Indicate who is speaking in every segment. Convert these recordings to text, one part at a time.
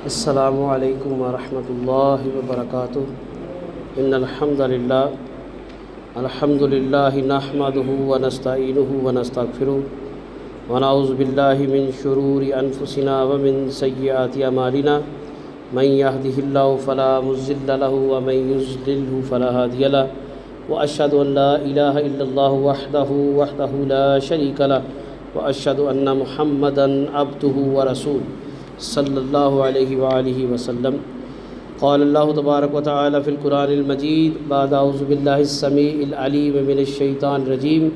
Speaker 1: السلام علیکم ورحمۃ اللہ وبرکاتہ۔ ان الحمد للہ نحمدہ ونستعینہ ونستغفرہ ونعوذ باللہ من شرور انفسنا ومن سیئات اعمالنا من یہدہ اللہ فلا مضل لہ ومن یضللہ فلا ہادی لہ واشہد ان لا الہ الا اللہ وحدہ لا شریک لہ واشہد ان محمدا عبدہ ورسولہ صلی اللہ علیہ وآلہ وسلم۔ قال اللہ تبارک و تعالی فی القرآن المجید بعد اعوذ باللہ السمیع العلیم من الشیطان الرجیم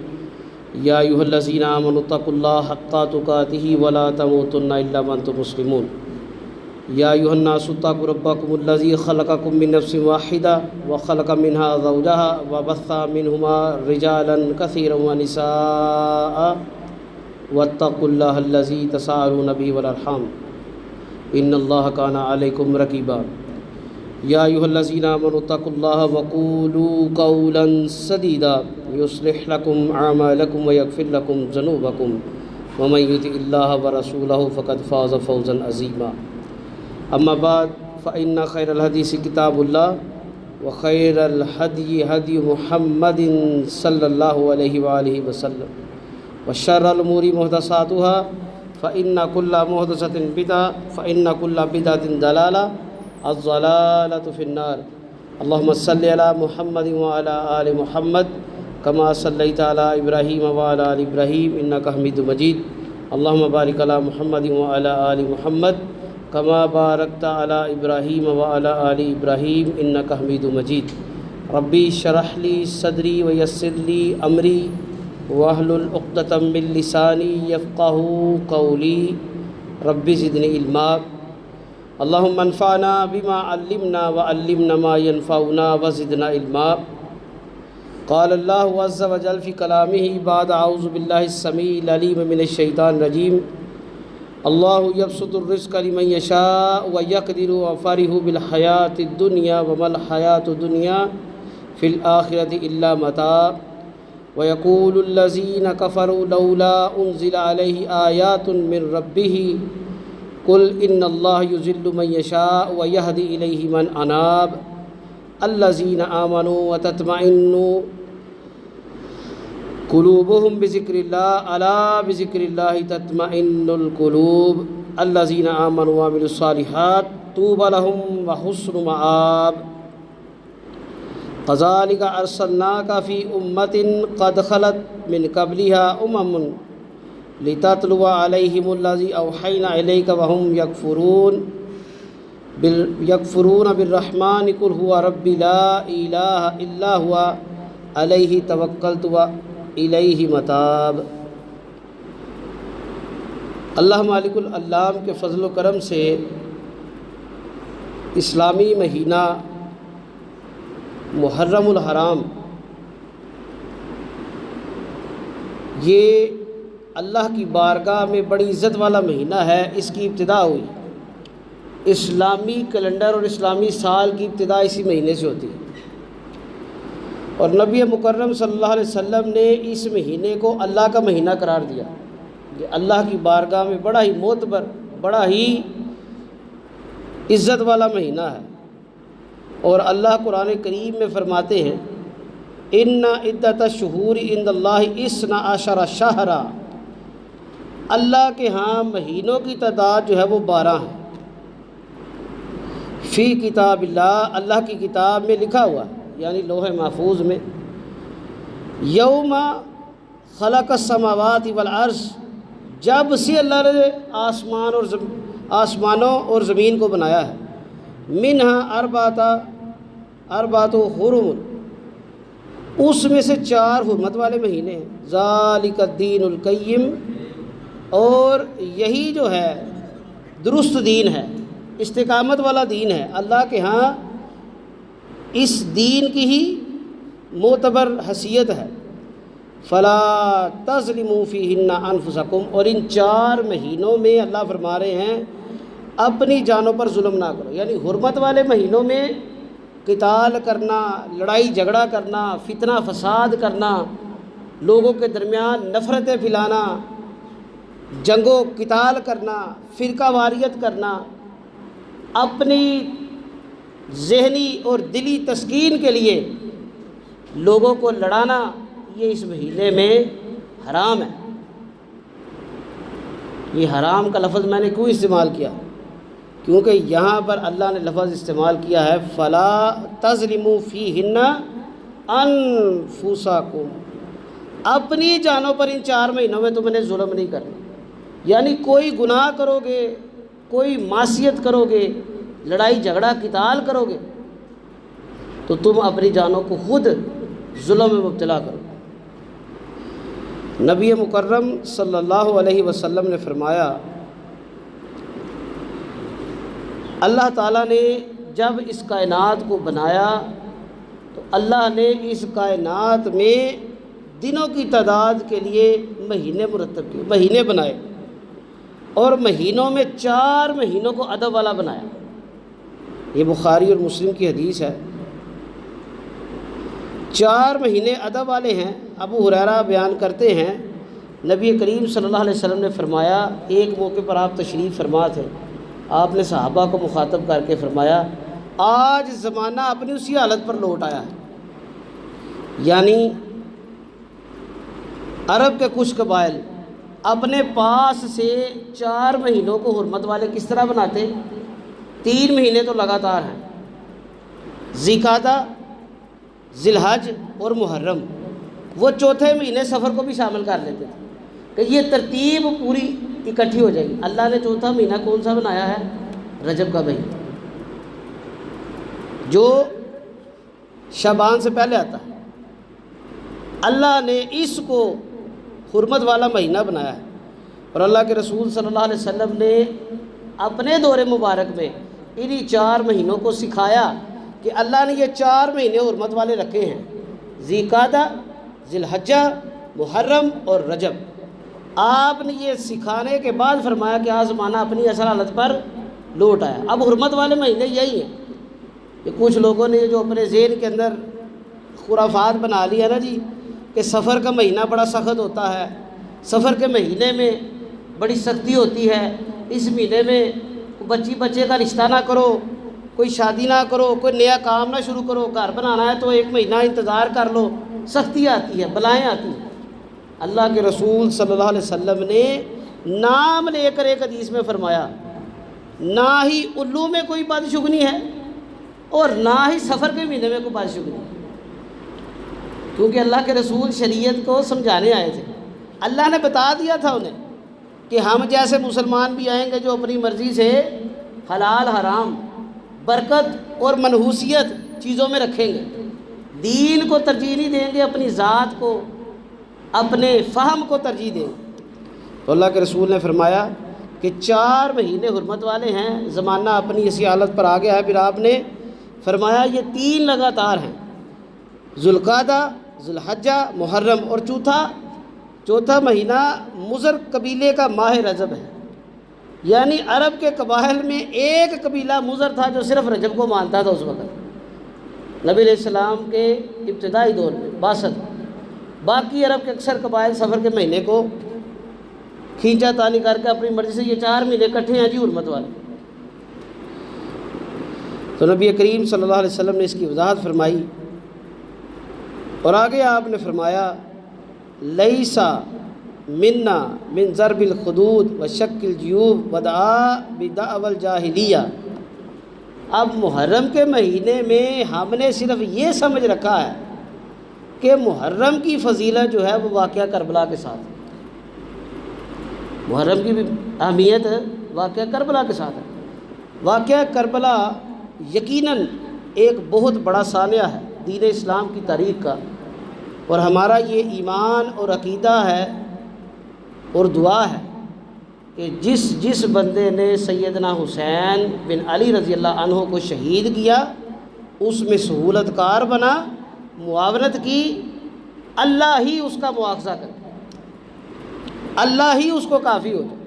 Speaker 1: یا ایھا الذین آمنوا اتقوا اللہ حق تقاتہ ولا تموتن الا وانتم مسلمون۔ یا ایھا الناس اتقوا ربکم الذی خلقکم من نفس واحدہ وخلق منها زوجہا وبث منہما رجالا کثیرا ونساء واتقوا اللہ الذی تساءلون بہ والارحام ان اللہ کان علیکم رقیبا۔ یا ایھا الذین آمنوا اتقوا اللہ وقولوا قولا سدیدا یصلح لکم اعمالکم ویغفر لکم ذنوبکم ومن یطع اللہ ورسولہ فقد فاز فوزا عظیما۔ اما بعد فإن خیر الحدیث کتاب اللہ وخیر الہدی ہدی محمد صلی اللہ علیہ وآلہ وسلم وشر الامور محدثاتها فإن كل محدثة بدعة فإن كل بدعة ضلالة الضلالة في النار۔ اللهم صل على محمد وعلى آل محمد كما صليت على إبراهيم وعلى آل إبراهيم إنك حميد مجيد۔ اللهم بارك على محمد وعلى آل محمد كما باركت على إبراهيم وعلى آل إبراهيم إنك حميد مجيد۔ ربي اشرح لي صدري ويسر لي أمري واحلل عقدۃ من لسانی یفقہوا قولی رب زدنی علما۔ اللہم انفعنا بما علمنا وعلمنا ما ينفعنا وزدنا علما۔ قال اللہ عز وجل فی کلامہ بعد اعوذ باللہ السمیع العلیم من الشیطان الرجیم اللہ یبسط الرزق لمن یشاء ویقدر وفرحوا بالحیاة الدنیا وما الحیاة الدنیا فی الآخرة الا متاع۔ وَيَقُولُ الَّذِينَ كَفَرُوا لَوْلَا أُنزِلَ عَلَيْهِ آيَاتٌ مِّن رَّبِّهِ قُلْ إِنَّ اللَّهَ يُضِلُّ مَن يَشَاءُ وَيَهْدِي إِلَيْهِ مَنْ أَنَابَ الَّذِينَ آمَنُوا وَتَطْمَئِنُّ قُلُوبُهُم بِذِكْرِ اللَّهِ أَلَا بِذِكْرِ اللَّهِ تَطْمَئِنُّ الْقُلُوبُ الَّذِينَ آمَنُوا وَعَمِلُوا الصَّالِحَاتِ طُوبَى لَهُمْ وَحُسْنُ مَآبٍ۔ كَذَلِكَ أَرْسَلْنَاكَ فِي أُمَّةٍ قَدْ خَلَتْ مِنْ قَبْلِهَا أُمَمٌ لِتَتْلُوَ عَلَيْهِمُ الَّذِي أَوْحَيْنَا إِلَيْكَ وَهُمْ يَكْفُرُونَ بِالرَّحْمَنِ قُلْ هُوَ رَبِّي لَا إِلَٰهَ إِلَّا هُوَ عَلَيْهِ تَوَكَّلْتُ وَإِلَيْهِ مَتَابِ۔ اللہ مالک العلام کے فضل و کرم سے اسلامی مہینہ محرم الحرام یہ اللہ کی بارگاہ میں بڑی عزت والا مہینہ ہے۔ اس کی ابتدا ہوئی، اسلامی کیلنڈر اور اسلامی سال کی ابتدا اسی مہینے سے ہوتی ہے، اور نبی مکرم صلی اللہ علیہ وسلم نے اس مہینے کو اللہ کا مہینہ قرار دیا کہ اللہ کی بارگاہ میں بڑا ہی معتبر، بڑا ہی عزت والا مہینہ ہے۔ اور اللہ قرآن کریم میں فرماتے ہیں ان عدۃ الشہور عند اللہ 12 شہرا، اللہ کے ہاں مہینوں کی تعداد جو ہے وہ 12 ہے۔ فی کتاب اللہ، اللہ کی کتاب میں لکھا ہوا یعنی لوح محفوظ میں، یوم خلق السماوات والارض، جب سے اللہ نے آسمانوں اور زمین کو بنایا ہے، منہا اربعۃ حرم، اس میں سے 4 حرمت والے مہینے ہیں، ذالک الدین القیم، اور یہی جو ہے درست دین ہے، استقامت والا دین ہے۔ اللہ کے ہاں اس دین کی ہی معتبر حیثیت ہے۔ فلا تظلموا فیہن انفسکم، اور ان 4 مہینوں میں اللہ فرما رہے ہیں اپنی جانوں پر ظلم نہ کرو، یعنی حرمت والے مہینوں میں قتال کرنا، لڑائی جھگڑا کرنا، فتنہ فساد کرنا، لوگوں کے درمیان نفرتیں پھیلانا، جنگ و قتال کرنا، فرقہ واریت کرنا، اپنی ذہنی اور دلی تسکین کے لیے لوگوں کو لڑانا یہ اس مہینے میں حرام ہے۔ یہ حرام کا لفظ میں نے کیوں استعمال کیا؟ کیونکہ یہاں پر اللہ نے لفظ استعمال کیا ہے فلا تظلموا فیہن انفسکم، اپنی جانوں پر ان 4 مہینوں میں تم نے ظلم نہیں کرنا۔ یعنی کوئی گناہ کرو گے، کوئی معصیت کرو گے، لڑائی جھگڑا قتال کرو گے تو تم اپنی جانوں کو خود ظلم میں مبتلا کرو۔ نبی مکرم صلی اللہ علیہ وسلم نے فرمایا اللہ تعالیٰ نے جب اس کائنات کو بنایا تو اللہ نے اس کائنات میں دنوں کی تعداد کے لیے مہینے مرتب کیے، مہینے بنائے، اور مہینوں میں 4 مہینوں کو ادب والا بنایا۔ یہ بخاری اور مسلم کی حدیث ہے۔ 4 مہینے ادب والے ہیں۔ ابو ہریرہ بیان کرتے ہیں نبی کریم صلی اللہ علیہ وسلم نے فرمایا، ایک موقع پر آپ تشریف فرما تھے، آپ نے صحابہ کو مخاطب کر کے فرمایا آج زمانہ اپنی اسی حالت پر لوٹ آیا ہے۔ یعنی عرب کے کچھ قبائل اپنے پاس سے 4 مہینوں کو حرمت والے کس طرح بناتے؟ 3 مہینے تو لگاتار ہیں، ذی القعدہ، ذی الحج اور محرم، وہ چوتھے مہینے سفر کو بھی شامل کر لیتے تھے کہ یہ ترتیب پوری اکٹھی ہو جائے گی۔ اللہ نے چوتھا مہینہ کون سا بنایا ہے؟ رجب کا مہینہ، جو شعبان سے پہلے آتا ہے۔ اللہ نے اس کو حرمت والا مہینہ بنایا ہے، اور اللہ کے رسول صلی اللہ علیہ وسلم نے اپنے دور مبارک میں انہی 4 مہینوں کو سکھایا کہ اللہ نے یہ 4 مہینے حرمت والے رکھے ہیں، ذی القعدہ، ذی الحجہ، محرم اور رجب۔ آپ نے یہ سکھانے کے بعد فرمایا کہ آج زمانہ اپنی اصل حالت پر لوٹ آیا۔ اب حرمت والے مہینے یہی ہیں۔ کہ کچھ لوگوں نے جو اپنے ذہن کے اندر خرافات بنا لی ہے نا جی، کہ سفر کا مہینہ بڑا سخت ہوتا ہے، سفر کے مہینے میں بڑی سختی ہوتی ہے، اس مہینے میں بچے کا رشتہ نہ کرو، کوئی شادی نہ کرو، کوئی نیا کام نہ شروع کرو، گھر بنانا ہے تو 1 مہینہ انتظار کر لو، سختی آتی ہے، بلائیں آتی ہیں۔ اللہ کے رسول صلی اللہ علیہ وسلم نے نام لے کر ایک حدیث میں فرمایا نہ ہی الو میں کوئی بدشگنی ہے اور نہ ہی سفر کے مہینے میں کوئی بدشگنی ہے، کیونکہ اللہ کے رسول شریعت کو سمجھانے آئے تھے۔ اللہ نے بتا دیا تھا انہیں کہ ہم جیسے مسلمان بھی آئیں گے جو اپنی مرضی سے حلال حرام، برکت اور منحوسیت چیزوں میں رکھیں گے، دین کو ترجیح نہیں دیں گے، اپنی ذات کو، اپنے فہم کو ترجیح دیں گے۔ تو اللہ کے رسول نے فرمایا کہ 4 مہینے حرمت والے ہیں، زمانہ اپنی اسی حالت پر آ گیا ہے۔ پھر آپ نے فرمایا یہ 3 لگاتار ہیں، ذو القعدہ، ذو الحجہ، محرم، اور چوتھا مہینہ مضر قبیلے کا ماہ رجب ہے۔ یعنی عرب کے قبائل میں ایک قبیلہ مضر تھا جو صرف رجب کو مانتا تھا اس وقت، نبی علیہ السلام کے ابتدائی دور میں 62۔ باقی عرب کے اکثر قبائل سفر کے مہینے کو کھینچا تانی کر کے اپنی مرضی سے یہ 4 مہینے اکٹھے ہیں جی حرمت والے۔ تو نبی کریم صلی اللہ علیہ وسلم نے اس کی وضاحت فرمائی، اور آگے آپ نے فرمایا لیسا منا من ضرب الخدود و شک الجیوب ودعا بدعوی الجاہلیہ۔ اب محرم کے مہینے میں ہم نے صرف یہ سمجھ رکھا ہے کہ محرم کی فضیلت جو ہے وہ واقعہ کربلا کے ساتھ ہے، محرم کی بھی اہمیت واقعہ کربلا کے ساتھ ہے۔ واقعہ کربلا یقیناً ایک بہت بڑا سانحہ ہے دین اسلام کی تاریخ کا، اور ہمارا یہ ایمان اور عقیدہ ہے اور دعا ہے کہ جس بندے نے سیدنا حسین بن علی رضی اللہ عنہ کو شہید کیا، اس میں سہولت کار بنا، معاونت کی، اللہ ہی اس کا مواخذہ کرے، اللہ ہی اس کو کافی ہو جائے۔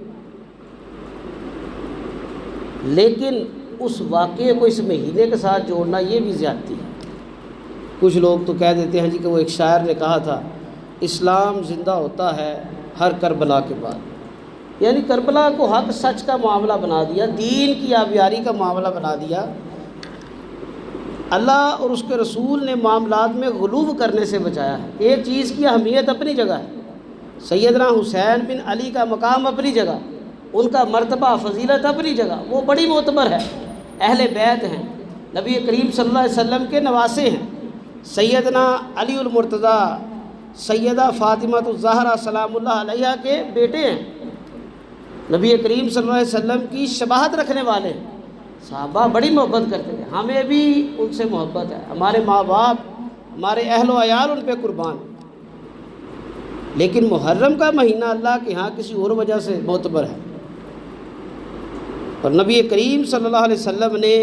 Speaker 1: لیکن اس واقعے کو اس مہینے کے ساتھ جوڑنا یہ بھی زیادتی ہے۔ کچھ لوگ تو کہہ دیتے ہیں جی کہ وہ ایک شاعر نے کہا تھا اسلام زندہ ہوتا ہے ہر کربلا کے بعد۔ یعنی کربلا کو حق سچ کا معاملہ بنا دیا، دین کی آبیاری کا معاملہ بنا دیا۔ اللہ اور اس کے رسول نے معاملات میں غلو کرنے سے بچایا ہے۔ ایک چیز کی اہمیت اپنی جگہ ہے، سیدنا حسین بن علی کا مقام اپنی جگہ، ان کا مرتبہ فضیلت اپنی جگہ، وہ بڑی معتبر ہے، اہل بیت ہیں، نبی کریم صلی اللہ علیہ وسلم کے نواسے ہیں، سیدنا علی المرتضیٰ، سیدہ فاطمہ الزہرا سلام اللہ علیہا کے بیٹے ہیں، نبی کریم صلی اللہ علیہ وسلم کی شباہت رکھنے والے ہیں۔ صحابہ بڑی محبت کرتے ہیں، ہمیں بھی ان سے محبت ہے، ہمارے ماں باپ، ہمارے اہل و عیال ان پہ قربان۔ لیکن محرم کا مہینہ اللہ کے ہاں کسی اور وجہ سے معتبر ہے، اور نبی کریم صلی اللہ علیہ وسلم نے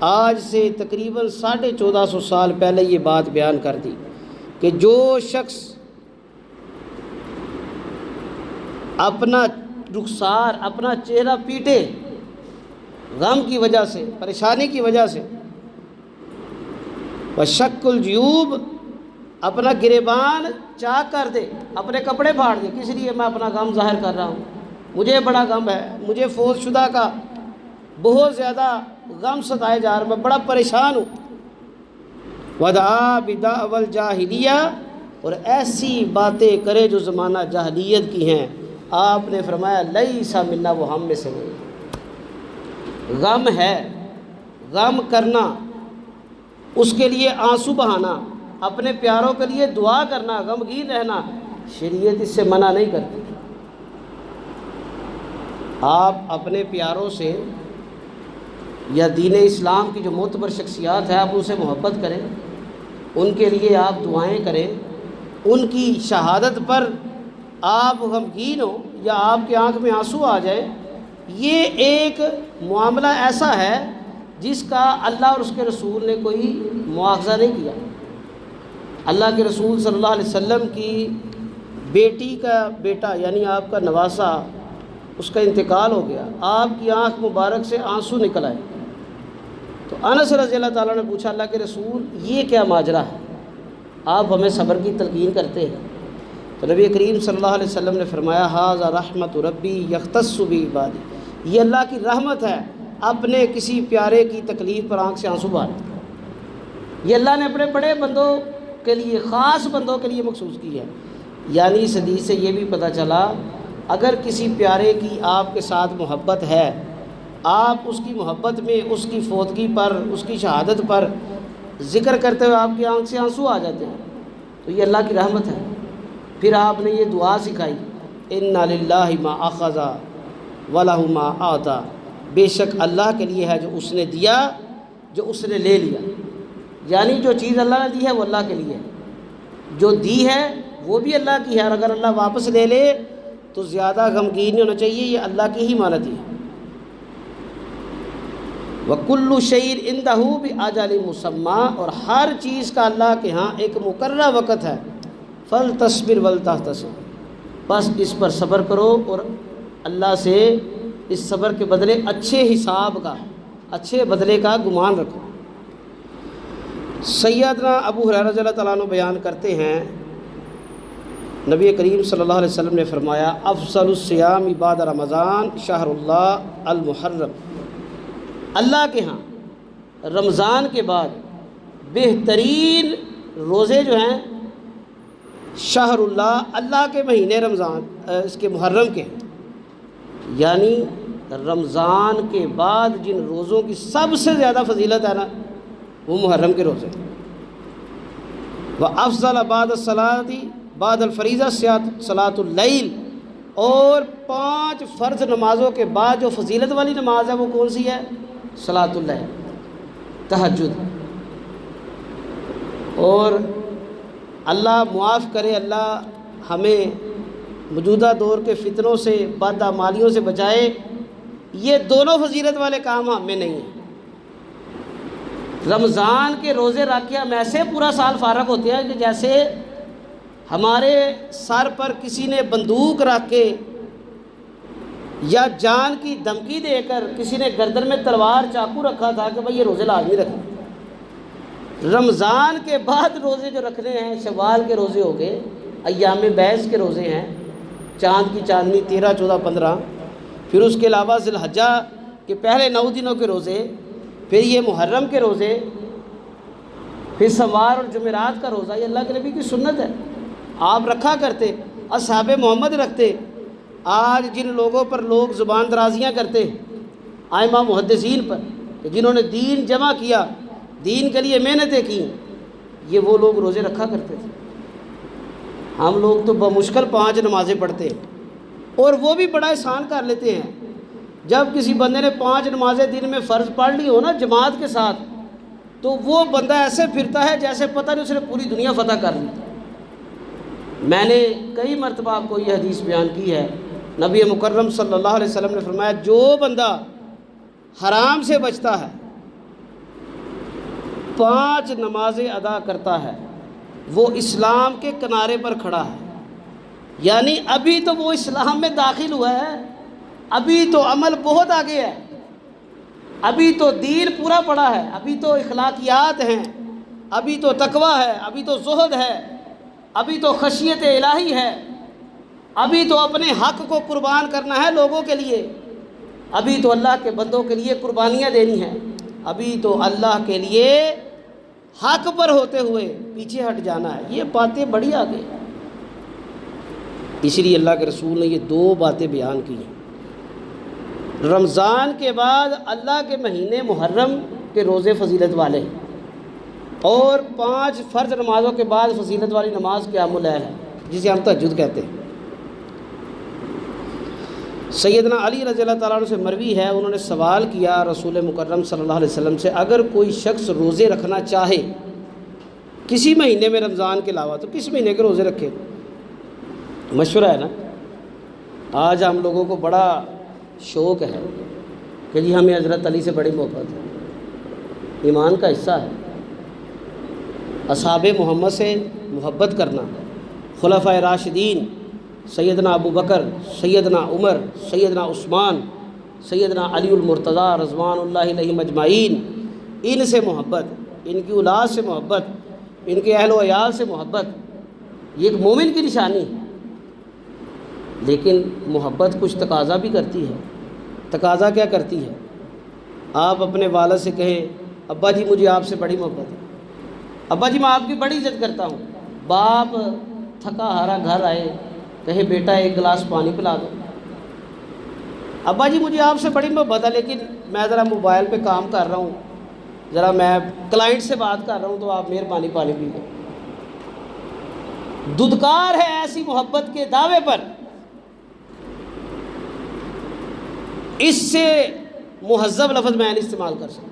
Speaker 1: آج سے تقریباً 1450 سال پہلے یہ بات بیان کر دی کہ جو شخص اپنا رخسار، اپنا چہرہ پیٹے غم کی وجہ سے، پریشانی کی وجہ سے، وشق الجیوب، اپنا گریبان چاک کر دے، اپنے کپڑے پھاڑ دے، کس لیے میں اپنا غم ظاہر کر رہا ہوں، مجھے بڑا غم ہے، مجھے فوت شدہ کا بہت زیادہ غم ستائے جا رہا، میں بڑا پریشان ہوں، ودعا بدعوی الجاہلیہ، اور ایسی باتیں کرے جو زمانہ جاہلیت کی ہیں، آپ نے فرمایا لیس منا، وہ ہم میں سے نہیں۔ غم ہے، غم کرنا، اس کے لیے آنسو بہانا، اپنے پیاروں کے لیے دعا کرنا، غمگین رہنا، شریعت اس سے منع نہیں کرتی۔ آپ اپنے پیاروں سے یا دین اسلام کی جو معتبر شخصیات ہیں، آپ ان سے محبت کریں، ان کے لیے آپ دعائیں کریں، ان کی شہادت پر آپ غمگین ہو یا آپ کی آنکھ میں آنسو آ جائے، یہ ایک معاملہ ایسا ہے جس کا اللہ اور اس کے رسول نے کوئی مواخذہ نہیں کیا۔ اللہ کے رسول صلی اللہ علیہ وسلم کی بیٹی کا بیٹا یعنی آپ کا نواسا، اس کا انتقال ہو گیا، آپ کی آنکھ مبارک سے آنسو نکل آئے، تو انس رضی اللہ تعالیٰ نے پوچھا اللہ کے رسول یہ کیا ماجرا ہے، آپ ہمیں صبر کی تلقین کرتے ہیں؟ تو نبی کریم صلی اللہ علیہ وسلم نے فرمایا ھذا رحمت ربی یختص بعبادی، یہ اللہ کی رحمت ہے، اپنے کسی پیارے کی تکلیف پر آنکھ سے آنسو بہانا، یہ اللہ نے اپنے بڑے بندوں کے لیے، خاص بندوں کے لیے مخصوص کی ہے۔ یعنی اس حدیث سے یہ بھی پتہ چلا اگر کسی پیارے کی آپ کے ساتھ محبت ہے، آپ اس کی محبت میں اس کی فوتگی پر، اس کی شہادت پر ذکر کرتے ہوئے آپ کی آنکھ سے آنسو آ جاتے ہیں، تو یہ اللہ کی رحمت ہے۔ پھر آپ نے یہ دعا سکھائی اِنَّ لِلَّهِ مَا أَخَذَ وَلَهُ مَا آتَى، بے شک اللہ کے لیے ہے جو اس نے دیا، جو اس نے لے لیا، یعنی جو چیز اللہ نے دی ہے وہ اللہ کے لیے ہے، جو دی ہے وہ بھی اللہ کی ہے، اور اگر اللہ واپس لے لے تو زیادہ غمگین نہیں ہونا چاہیے، یہ اللہ کی ہی مانت ہے۔ وَكُلُّ شَيْءٍ عِندَهُ بِأَجَلٍ مُّسَمًّى، اور ہر چیز کا اللہ کے ہاں ایک مقررہ وقت ہے، فَلْتَصْبِرْ وَلْتَحْتَسِبْ، بس اس پر صبر کرو اور اللہ سے اس صبر کے بدلے اچھے حساب کا، اچھے بدلے کا گمان رکھو۔ سیدنا ابو ہریرہ رضی اللہ تعالیٰ عنہ بیان کرتے ہیں نبی کریم صلی اللہ علیہ وسلم نے فرمایا افضل الصیام بعد رمضان شہر اللہ المحرم، اللہ کے ہاں رمضان کے بعد بہترین روزے جو ہیں شہر اللہ، اللہ کے مہینے رمضان، اس کے محرم کے، یعنی رمضان کے بعد جن روزوں کی سب سے زیادہ فضیلت ہے نا وہ محرم کے روزے۔ وَأَفْضَلَ بَعْدَ الصَّلَاةِ بعد الفریضہ صلاۃ اللیل، اور 5 فرض نمازوں کے بعد جو فضیلت والی نماز ہے وہ کون سی ہے؟ صلاۃ اللیل، تہجد۔ اور اللہ معاف کرے، اللہ ہمیں موجودہ دور کے فتنوں سے، بدعمالیوں سے بچائے، یہ دونوں فضیلت والے کام ہمیں نہیں ہیں۔ رمضان کے روزے رکھ کے ہم ایسے پورا سال فارغ ہوتے ہیں کہ جیسے ہمارے سر پر کسی نے بندوق رکھ کے یا جان کی دھمکی دے کر کسی نے گردن میں تلوار چاقو رکھا تھا کہ بھائی یہ روزے لازمی رکھیں۔ رمضان کے بعد روزے جو رکھنے ہیں، شوال کے روزے ہو گئے، ایام بیس کے روزے ہیں، چاند کی چاندنی 13, 14, 15. پھر اس کے علاوہ ذی الحجہ کے پہلے 9 دنوں کے روزے، پھر یہ محرم کے روزے، پھر سوار اور جمعرات کا روزہ، یہ اللہ کے نبی کی سنت ہے، آپ رکھا کرتے، اصحاب محمد رکھتے. آج جن لوگوں پر لوگ زبان درازیاں کرتے ائمہ محدثین پر کہ جنہوں نے دین جمع کیا، دین کے لیے محنتیں کیں، یہ وہ لوگ روزے رکھا کرتے تھے. ہم لوگ تو بمشکل 5 نمازیں پڑھتے ہیں، اور وہ بھی بڑا احسان کر لیتے ہیں. جب کسی بندے نے 5 نمازیں دن میں فرض پڑھ لی ہو نا جماعت کے ساتھ، تو وہ بندہ ایسے پھرتا ہے جیسے پتہ نہیں اس نے پوری دنیا فتح کر لی. میں نے کئی مرتبہ آپ کو یہ حدیث بیان کی ہے، نبی مکرم صلی اللہ علیہ وسلم نے فرمایا جو بندہ حرام سے بچتا ہے، 5 نمازیں ادا کرتا ہے، وہ اسلام کے کنارے پر کھڑا ہے. یعنی ابھی تو وہ اسلام میں داخل ہوا ہے، ابھی تو عمل بہت آگے ہے، ابھی تو دین پورا پڑا ہے، ابھی تو اخلاقیات ہیں، ابھی تو تقویٰ ہے، ابھی تو زہد ہے، ابھی تو خشیت الہی ہے، ابھی تو اپنے حق کو قربان کرنا ہے لوگوں کے لیے، ابھی تو اللہ کے بندوں کے لیے قربانیاں دینی ہیں، ابھی تو اللہ کے لیے حق پر ہوتے ہوئے پیچھے ہٹ جانا ہے. یہ باتیں بڑی آگے ہیں. اس لیے اللہ کے رسول نے یہ 2 باتیں بیان کی ہیں. رمضان کے بعد اللہ کے مہینے محرم کے روزے فضیلت والے ہیں، اور 5 فرض نمازوں کے بعد فضیلت والی نماز قیام اللیل ہے، جسے ہم تہجد کہتے ہیں. سیدنا علی رضی اللہ تعالیٰ عنہ سے مروی ہے، انہوں نے سوال کیا رسول مکرم صلی اللہ علیہ وسلم سے، اگر کوئی شخص روزے رکھنا چاہے کسی مہینے میں رمضان کے علاوہ تو کس مہینے کے روزے رکھے؟ مشورہ ہے نا. آج ہم لوگوں کو بڑا شوق ہے کہ جی ہمیں حضرت علی سے بڑی محبت ہے، ایمان کا حصہ ہے. اصحاب محمد سے محبت کرنا، خلفائے راشدین سیدنا ابو بکر، سیدنا عمر، سیدنا عثمان، سیدنا علی المرتضیٰ رضوان اللہ علیہم اجمعین، ان سے محبت، ان کی اولاد سے محبت، ان کے اہل و عیال سے محبت، یہ ایک مومن کی نشانی ہے. لیکن محبت کچھ تقاضا بھی کرتی ہے. تقاضا کیا کرتی ہے؟ آپ اپنے والد سے کہیں ابا جی مجھے آپ سے بڑی محبت ہے، ابا جی میں آپ کی بڑی عزت کرتا ہوں. باپ تھکا ہارا گھر آئے، کہے بیٹا 1 گلاس پانی پلا دو. ابا جی مجھے آپ سے بڑی محبت ہے، لیکن میں ذرا موبائل پہ کام کر رہا ہوں، ذرا میں کلائنٹ سے بات کر رہا ہوں، تو آپ مہربانی پانی پی لیں. ددکار ہے ایسی محبت کے دعوے پر. اس سے مہذب لفظ میں نہیں استعمال کر سکتا.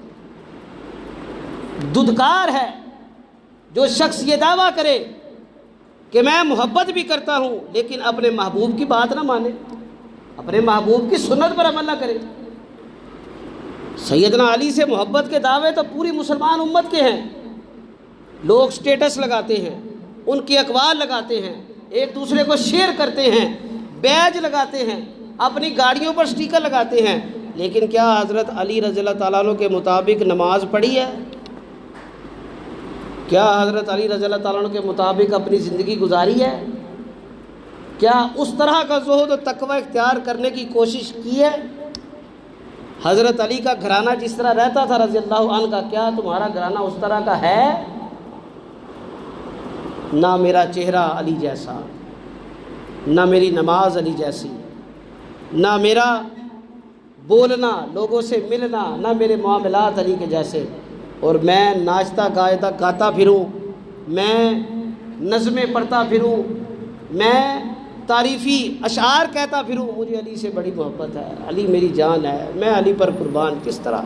Speaker 1: ددکار ہے جو شخص یہ دعویٰ کرے کہ میں محبت بھی کرتا ہوں لیکن اپنے محبوب کی بات نہ مانے، اپنے محبوب کی سنت پر عمل نہ کرے. سیدنا علی سے محبت کے دعوے تو پوری مسلمان امت کے ہیں. لوگ سٹیٹس لگاتے ہیں، ان کے اقوال لگاتے ہیں، ایک دوسرے کو شیئر کرتے ہیں، بیج لگاتے ہیں، اپنی گاڑیوں پر سٹیکر لگاتے ہیں. لیکن کیا حضرت علی رضی اللہ تعالیٰ عنہ کے مطابق نماز پڑھی ہے؟ کیا حضرت علی رضی اللہ تعالیٰ عنہ کے مطابق اپنی زندگی گزاری ہے؟ کیا اس طرح کا زہد و تقوی اختیار کرنے کی کوشش کی ہے؟ حضرت علی کا گھرانہ جس طرح رہتا تھا رضی اللہ عنہ کا، کیا تمہارا گھرانہ اس طرح کا ہے؟ نہ میرا چہرہ علی جیسا، نہ میری نماز علی جیسی، نہ میرا بولنا، لوگوں سے ملنا، نہ میرے معاملات علی کے جیسے. اور میں ناچتا گاتا پھروں، میں نظمیں پڑھتا پھروں، میں تعریفی اشعار کہتا پھروں، مجھے علی سے بڑی محبت ہے، علی میری جان ہے، میں علی پر قربان. کس طرح؟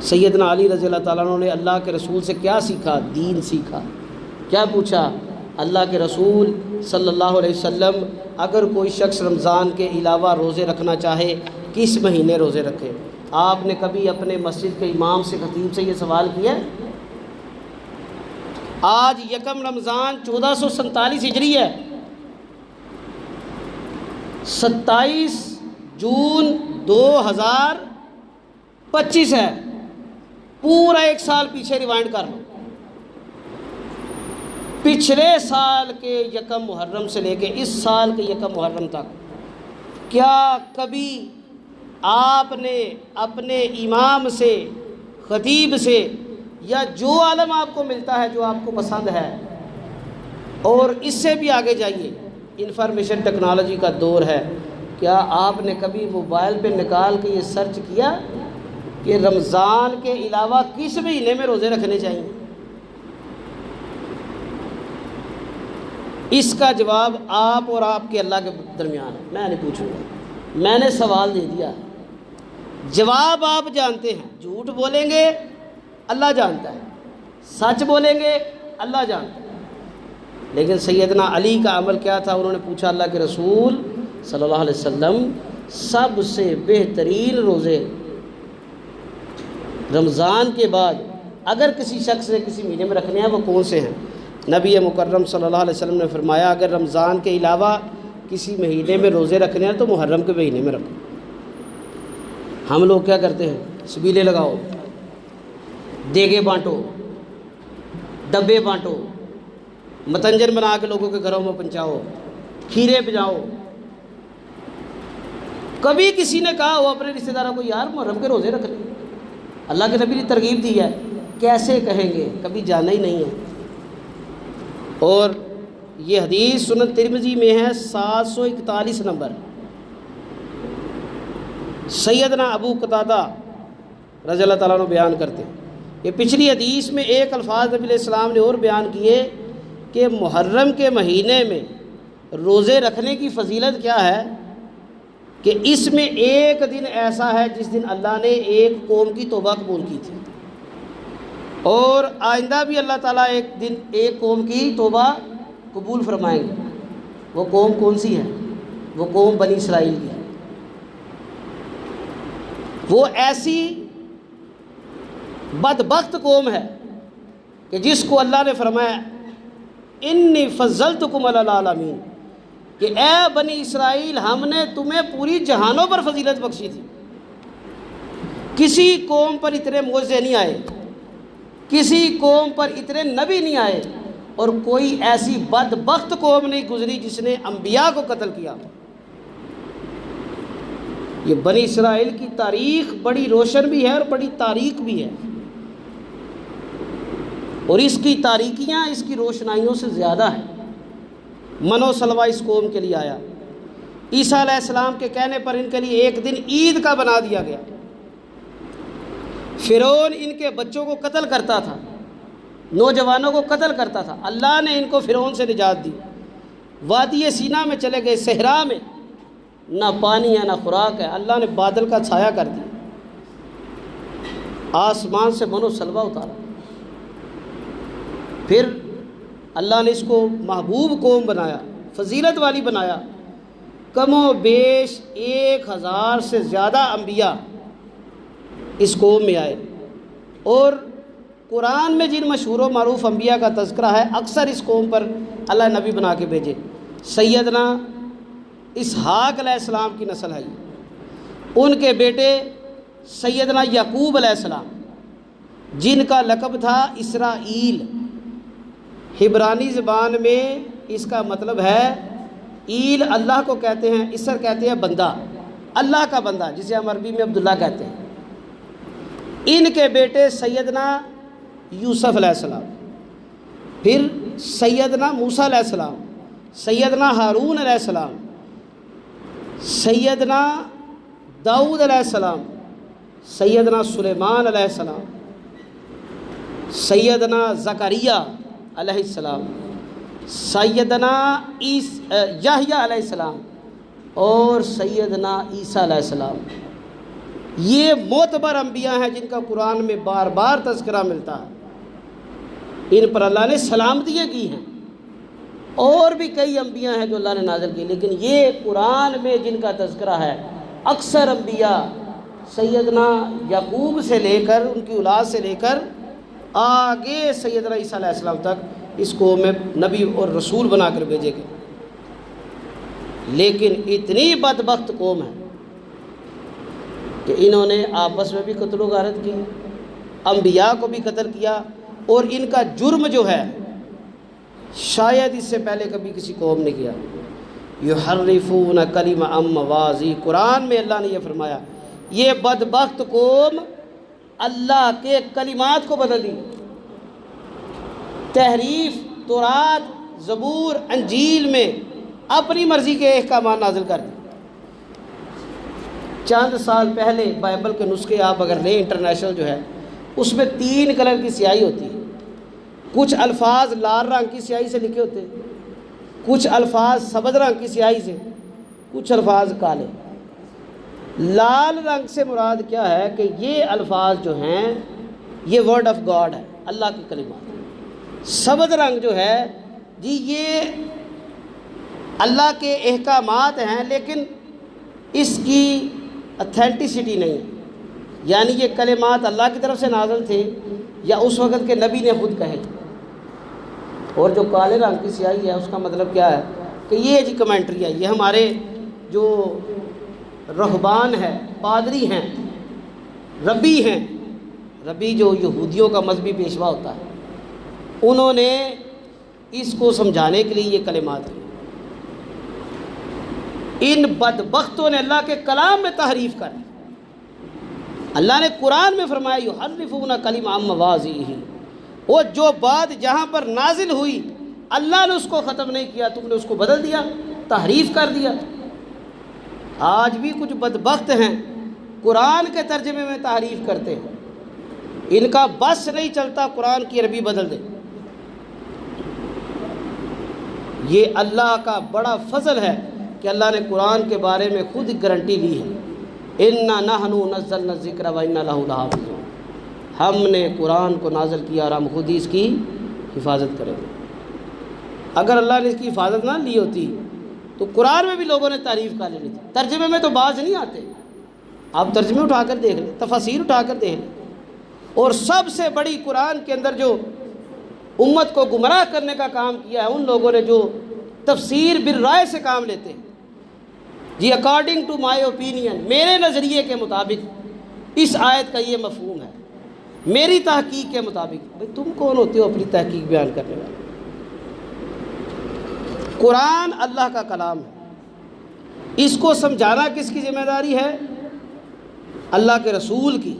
Speaker 1: سیدنا علی رضی اللہ تعالیٰ عنہ نے اللہ کے رسول سے کیا سیکھا؟ دین سیکھا. کیا پوچھا؟ اللہ کے رسول صلی اللہ علیہ وسلم اگر کوئی شخص رمضان کے علاوہ روزے رکھنا چاہے کس مہینے روزے رکھے؟ آپ نے کبھی اپنے مسجد کے امام سے، خطیب سے یہ سوال کیا ہے؟ آج 1 رمضان 1447 ہجری ہے، 27 جون 2025 ہے. پورا 1 سال پیچھے ریوائنڈ کر لو. پچھلے سال کے یکم محرم سے لے کے اس سال کے یکم محرم تک کیا کبھی آپ نے اپنے امام سے، خطیب سے، یا جو عالم آپ کو ملتا ہے جو آپ کو پسند ہے، اور اس سے بھی آگے جائیے، انفارمیشن ٹیکنالوجی کا دور ہے، کیا آپ نے کبھی موبائل پہ نکال کے یہ سرچ کیا کہ رمضان کے علاوہ کس مہینے میں روزے رکھنے چاہیے؟ اس کا جواب آپ اور آپ کے اللہ کے درمیان ہے، میں نہیں پوچھوں گا، میں نے سوال دے دیا، جواب آپ جانتے ہیں، جھوٹ بولیں گے اللہ جانتا ہے، سچ بولیں گے اللہ جانتا ہے۔ لیکن سیدنا علی کا عمل کیا تھا؟ انہوں نے پوچھا اللہ کے رسول صلی اللہ علیہ وسلم، سب سے بہترین روزے رمضان کے بعد اگر کسی شخص نے کسی مہینے میں رکھنے ہیں وہ کون سے ہیں؟ نبی مکرم صلی اللہ علیہ وسلم نے فرمایا اگر رمضان کے علاوہ کسی مہینے میں روزے رکھنے ہیں تو محرم کے مہینے میں رکھو۔ ہم لوگ کیا کرتے ہیں؟ سبیلے لگاؤ، دیگے بانٹو، ڈبے بانٹو، متنجن بنا کے لوگوں کے گھروں میں پہنچاؤ، کھیرے پجاؤ۔ کبھی کسی نے کہا ہو اپنے رشتہ داروں کو یار محرم کے روزے رکھ لیں؟ اللہ کے نبی نے ترغیب دی ہے، کیسے کہیں گے؟ کبھی جانا ہی نہیں ہے۔ اور یہ حدیث سنن ترمذی میں ہے 741 نمبر۔ سیدنا ابو قتادہ رضی اللہ تعالیٰ عنہ بیان کرتے ہیں، یہ پچھلی حدیث میں ایک الفاظ نبی علیہ السلام نے اور بیان کیے کہ محرم کے مہینے میں روزے رکھنے کی فضیلت کیا ہے کہ اس میں ایک دن ایسا ہے جس دن اللہ نے ایک قوم کی توبہ قبول کی تھی، اور آئندہ بھی اللہ تعالیٰ ایک دن ایک قوم کی توبہ قبول فرمائیں گے۔ وہ قوم کون سی ہے؟ وہ قوم بنی اسرائیل کی ہے۔ وہ ایسی بدبخت قوم ہے کہ جس کو اللہ نے فرمایا انی فضلتکم علی العالمین، کہ اے بنی اسرائیل ہم نے تمہیں پوری جہانوں پر فضیلت بخشی تھی۔ کسی قوم پر اتنے معجزے نہیں آئے، کسی قوم پر اتنے نبی نہیں آئے، اور کوئی ایسی بدبخت قوم نہیں گزری جس نے انبیاء کو قتل کیا۔ یہ بنی اسرائیل کی تاریخ بڑی روشن بھی ہے اور بڑی تاریک بھی ہے، اور اس کی تاریکیاں اس کی روشنائیوں سے زیادہ ہیں۔ من و سلوہ اس قوم کے لیے آیا۔ عیسیٰ علیہ السلام کے کہنے پر ان کے لیے ایک دن عید کا بنا دیا گیا۔ فرعون ان کے بچوں کو قتل کرتا تھا، نوجوانوں کو قتل کرتا تھا، اللہ نے ان کو فرعون سے نجات دی۔ وادی سینا میں چلے گئے، صحرا میں نہ پانی ہے نہ خوراک ہے، اللہ نے بادل کا چھایا کر دیا، آسمان سے من و سلوہ اتارا۔ پھر اللہ نے اس کو محبوب قوم بنایا، فضیلت والی بنایا۔ کم و بیش 1000 سے زیادہ انبیاء اس قوم میں آئے، اور قرآن میں جن مشہور و معروف انبیاء کا تذکرہ ہے اکثر اس قوم پر اللہ نبی بنا کے بھیجے۔ سیدنا اسحاق علیہ السلام کی نسل ہے یہ، ان کے بیٹے سیدنا یعقوب علیہ السلام جن کا لقب تھا اسرائیل، عبرانی زبان میں اس کا مطلب ہے ایل اللہ کو کہتے ہیں، اسر کہتے ہیں بندہ، اللہ کا بندہ، جسے ہم عربی میں عبداللہ کہتے ہیں۔ ان کے بیٹے سیدنا یوسف علیہ السلام، پھر سیدنا موسیٰ علیہ السلام، سیدنا ہارون علیہ السلام، سیدنا داؤد علیہ السلام، سیدنا سلیمان علیہ السلام، سیدنا زکریا علیہ السلام، سیدنا یحییٰ علیہ السلام، اور سیدنا عیسیٰ علیہ السلام۔ یہ معتبر انبیاء ہیں جن کا قرآن میں بار بار تذکرہ ملتا ہے، ان پر اللہ نے سلامتیاں کی ہیں۔ اور بھی کئی انبیاء ہیں جو اللہ نے نازل کی، لیکن یہ قرآن میں جن کا تذکرہ ہے اکثر انبیاء سیدنا یعقوب سے لے کر ان کی اولاد سے لے کر آگے سیدنا عیسیٰ علیہ السلام تک اس کو میں نبی اور رسول بنا کر بھیجے گئے۔ لیکن اتنی بدبخت قوم ہے کہ انہوں نے آپس میں بھی قتل و غارت کی، انبیاء کو بھی قتل کیا، اور ان کا جرم جو ہے شاید اس سے پہلے کبھی کسی قوم نے کیا۔ یحرفون کلمہ عن مواضع، قرآن میں اللہ نے یہ فرمایا یہ بدبخت قوم اللہ کے کلمات کو بدل دی، تحریف تورات زبور انجیل میں اپنی مرضی کے احکامات نازل کر دی۔ چند سال پہلے بائبل کے نسخے آپ اگر لیں انٹرنیشنل جو ہے، اس میں 3 کلر کی سیاہی ہوتی ہے، کچھ الفاظ لال رنگ کی سیاہی سے لکھے ہوتے ہیں، کچھ الفاظ سبز رنگ کی سیاہی سے، کچھ الفاظ کالے۔ لال رنگ سے مراد کیا ہے کہ یہ الفاظ جو ہیں یہ ورڈ آف گاڈ ہے، اللہ کی کلمات۔ سبز رنگ جو ہے جی یہ اللہ کے احکامات ہیں لیکن اس کی اتھینٹسٹی نہیں ہے، یعنی یہ کلمات اللہ کی طرف سے نازل تھے یا اس وقت کے نبی نے خود کہے۔ اور جو کالے رنگ کی سیاہی ہے اس کا مطلب کیا ہے کہ یہ جی کمنٹری ہے، یہ ہمارے جو رہبان ہیں، پادری ہیں، ربی ہیں، ربی جو یہودیوں کا مذہبی پیشوا ہوتا ہے، انہوں نے اس کو سمجھانے کے لیے یہ کلمات ہیں۔ ان بدبختوں نے اللہ کے کلام میں تحریف کر، اللہ نے قرآن میں فرمایا یحرفون کلمہ عن مواضعہ، وہ جو بات جہاں پر نازل ہوئی اللہ نے اس کو ختم نہیں کیا، تم نے اس کو بدل دیا، تحریف کر دیا۔ آج بھی کچھ بدبخت ہیں قرآن کے ترجمے میں تحریف کرتے ہیں، ان کا بس نہیں چلتا قرآن کی عربی بدل دے۔ یہ اللہ کا بڑا فضل ہے کہ اللہ نے قرآن کے بارے میں خود گارنٹی لی ہے، اِنَّا نَحْنُ نَزَّلْنَا الذِّكْرَ وَإِنَّا لَهُ لَحَافِظُونَ، ہم نے قرآن کو نازل کیا اور ہم خود ہی اس کی حفاظت کریں گے۔ اگر اللہ نے اس کی حفاظت نہ لی ہوتی تو قرآن میں بھی لوگوں نے تعریف کر لینی تھی، ترجمے میں تو باز نہیں آتے، آپ ترجمے اٹھا کر دیکھ لیں، تفاسیر اٹھا کر دیکھ لیں۔ اور سب سے بڑی قرآن کے اندر جو امت کو گمراہ کرنے کا کام کیا ہے ان لوگوں نے جو تفسیر بالرائے سے کام لیتے ہیں، جی اکارڈنگ ٹو مائی اوپینین، میرے نظریے کے مطابق اس آیت کا یہ مفہوم ہے، میری تحقیق کے مطابق۔ بھئی تم کون ہوتے ہو اپنی تحقیق بیان کرنے والے؟ قرآن اللہ کا کلام ہے، اس کو سمجھانا کس کی ذمہ داری ہے؟ اللہ کے رسول کی۔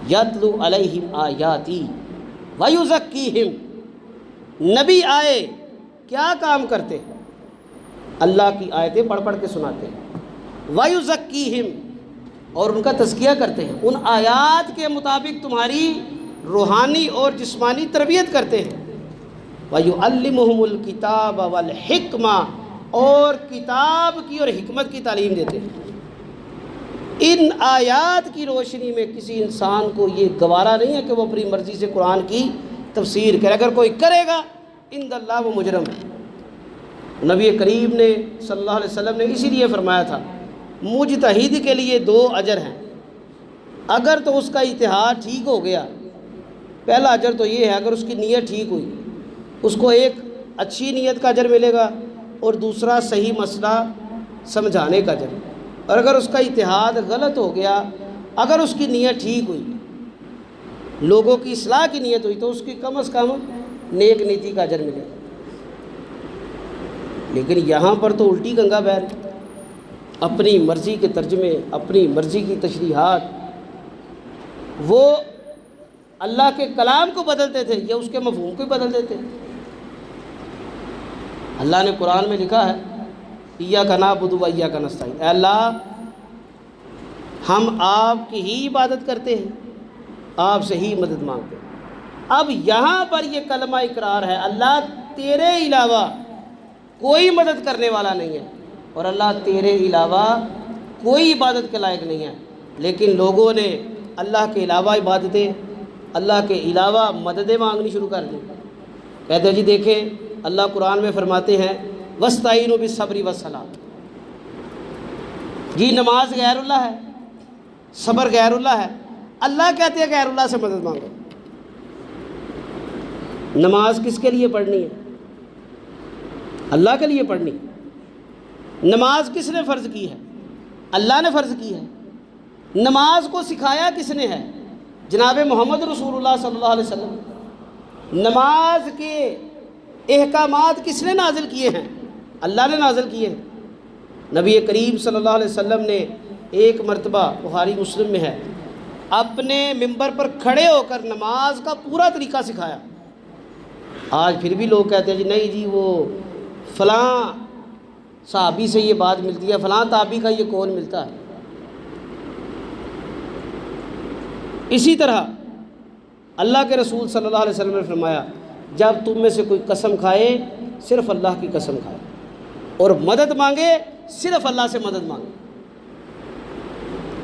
Speaker 1: یتلو علیہم آیاتی ویزکیہم، نبی آئے کیا کام کرتے ہیں؟ اللہ کی آیتیں پڑھ پڑھ کے سناتے ہیں، ویزکیہم، اور ان کا تزکیہ کرتے ہیں، ان آیات کے مطابق تمہاری روحانی اور جسمانی تربیت کرتے ہیں، وَيُعَلِّمُهُمُ الْكِتَابَ وَالْحِكْمَةَ، اور کتاب کی اور حکمت کی تعلیم دیتے ہیں۔ ان آیات کی روشنی میں کسی انسان کو یہ گوارا نہیں ہے کہ وہ اپنی مرضی سے قرآن کی تفسیر کرے، اگر کوئی کرے گا عند اللہ وہ مجرم ہے۔ نبی کریم نے صلی اللہ علیہ وسلم نے اسی لیے فرمایا تھا مجتہد کے لیے 2 اجر ہیں، اگر تو اس کا اجتہاد ٹھیک ہو گیا، پہلا اجر تو یہ ہے اگر اس کی نیت ٹھیک ہوئی اس کو ایک اچھی نیت کا اجر ملے گا، اور دوسرا صحیح مسئلہ سمجھانے کا اجر۔ اور اگر اس کا اجتہاد غلط ہو گیا، اگر اس کی نیت ٹھیک ہوئی، لوگوں کی اصلاح کی نیت ہوئی، تو اس کی کم از کم نیک نیتی کا اجر ملے گا۔ لیکن یہاں پر تو الٹی گنگا بہہ رہی، اپنی مرضی کے ترجمے، اپنی مرضی کی تشریحات، وہ اللہ کے کلام کو بدلتے تھے یا اس کے مفہوم کو بدل دیتے۔ اللہ نے قرآن میں لکھا ہے ایاک نعبد و ایاک نستعین، اے اللہ ہم آپ کی ہی عبادت کرتے ہیں، آپ سے ہی مدد مانگتے ہیں۔ اب یہاں پر یہ کلمہ اقرار ہے اللہ تیرے علاوہ کوئی مدد کرنے والا نہیں ہے، اور اللہ تیرے علاوہ کوئی عبادت کے لائق نہیں ہے، لیکن لوگوں نے اللہ کے علاوہ عبادتیں، اللہ کے علاوہ مددیں مانگنی شروع کر دیں۔ کہتے ہیں جی دیکھیں اللہ قرآن میں فرماتے ہیں وَاسْتَعِینُوا بِالصَّبْرِ وَالصَّلَاةِ، جی نماز غیر اللہ ہے، صبر غیر اللہ ہے، اللہ کہتے ہیں غیر اللہ سے مدد مانگو۔ نماز کس کے لیے پڑھنی ہے؟ اللہ کے لیے پڑھنی۔ نماز کس نے فرض کی ہے؟ اللہ نے فرض کی ہے۔ نماز کو سکھایا کس نے ہے؟ جناب محمد رسول اللہ صلی اللہ علیہ وسلم۔ نماز کے احکامات کس نے نازل کیے ہیں؟ اللہ نے نازل کیے ہیں۔ نبی کریم صلی اللہ علیہ وسلم نے ایک مرتبہ، بخاری مسلم میں ہے، اپنے ممبر پر کھڑے ہو کر نماز کا پورا طریقہ سکھایا۔ آج پھر بھی لوگ کہتے ہیں جی نہیں جی وہ فلاں صحابی سے یہ بات ملتی ہے، فلاں تابعی کا یہ قول ملتا ہے۔ اسی طرح اللہ کے رسول صلی اللہ علیہ وسلم نے فرمایا جب تم میں سے کوئی قسم کھائے صرف اللہ کی قسم کھائے، اور مدد مانگے صرف اللہ سے مدد مانگے۔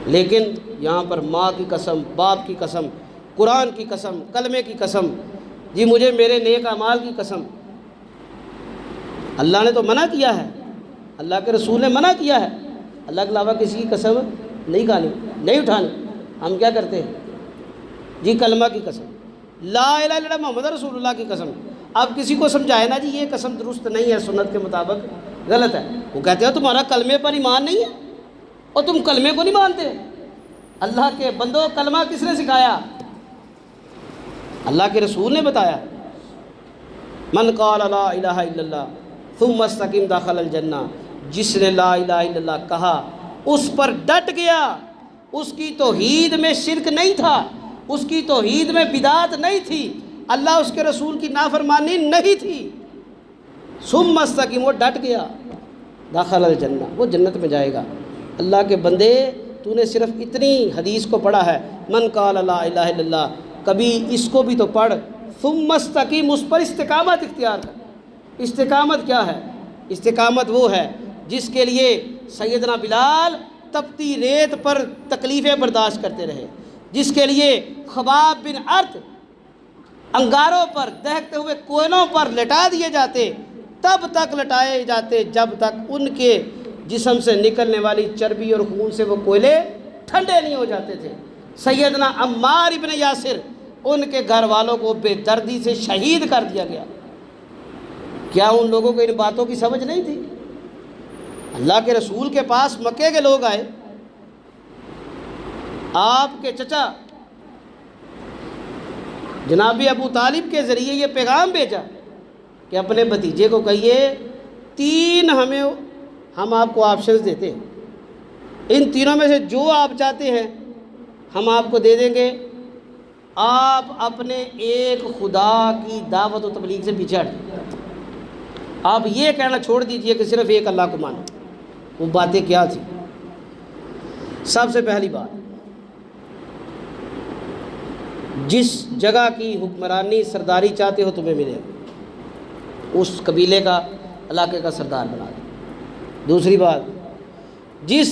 Speaker 1: لیکن یہاں پر ماں کی قسم، باپ کی قسم، قرآن کی قسم، کلمے کی قسم، جی مجھے میرے نیک اعمال کی قسم، اللہ نے تو منع کیا ہے، اللہ کے رسول نے منع کیا ہے، اللہ کے علاوہ کسی کی قسم نہیں کھانی، نہیں اٹھانی۔ ہم کیا کرتے ہیں جی کلمہ کی قسم، لا الہ الا اللہ محمد رسول اللہ کی قسم۔ اب کسی کو سمجھائے نا جی یہ قسم درست نہیں ہے، سنت کے مطابق غلط ہے، وہ کہتے ہیں تمہارا کلمے پر ایمان نہیں ہے اور تم کلمے کو نہیں مانتے۔ اللہ کے بندو کلمہ کس نے سکھایا؟ اللہ کے رسول نے بتایا، من قال لا الہ الا اللہ ثم استقم دخل الجنہ، جس نے لا الہ الا اللہ کہا اس پر ڈٹ گیا، اس کی توحید میں شرک نہیں تھا، اس کی توحید میں بدعت نہیں تھی، اللہ اس کے رسول کی نافرمانی نہیں تھی، ثم استقم، وہ ڈٹ گیا، دخل الجنہ، وہ جنت میں جائے گا۔ اللہ کے بندے تو نے صرف اتنی حدیث کو پڑھا ہے، من قال لا الہ الا اللہ، کبھی اس کو بھی تو پڑھ، ثم استقم، اس پر استقامت اختیار کر۔ استقامت کیا ہے؟ استقامت وہ ہے جس کے لیے سیدنا بلال تپتی ریت پر تکلیفیں برداشت کرتے رہے، جس کے لیے خباب بن ارت انگاروں پر، دہکتے ہوئے کوئلوں پر لٹا دیے جاتے، تب تک لٹائے جاتے جب تک ان کے جسم سے نکلنے والی چربی اور خون سے وہ کوئلے ٹھنڈے نہیں ہو جاتے تھے۔ سیدنا عمار ابن یاسر، ان کے گھر والوں کو بے دردی سے شہید کر دیا گیا۔ کیا ان لوگوں کو ان باتوں کی سمجھ نہیں تھی؟ اللہ کے رسول کے پاس مکے کے لوگ آئے، آپ کے چچا جناب ابو طالب کے ذریعے یہ پیغام بھیجا کہ اپنے بھتیجے کو کہیے 3 ہم آپ کو آپشنز دیتے ہیں، ان تینوں میں سے جو آپ چاہتے ہیں ہم آپ کو دے دیں گے، آپ اپنے ایک خدا کی دعوت و تبلیغ سے پیچھے ہٹیں، آپ یہ کہنا چھوڑ دیجئے کہ صرف ایک اللہ کو مانو۔ وہ باتیں کیا تھیں؟ سب سے پہلی بات، جس جگہ کی حکمرانی سرداری چاہتے ہو تمہیں ملے گا، اس قبیلے کا، علاقے کا سردار بنا دو۔ دوسری بات، جس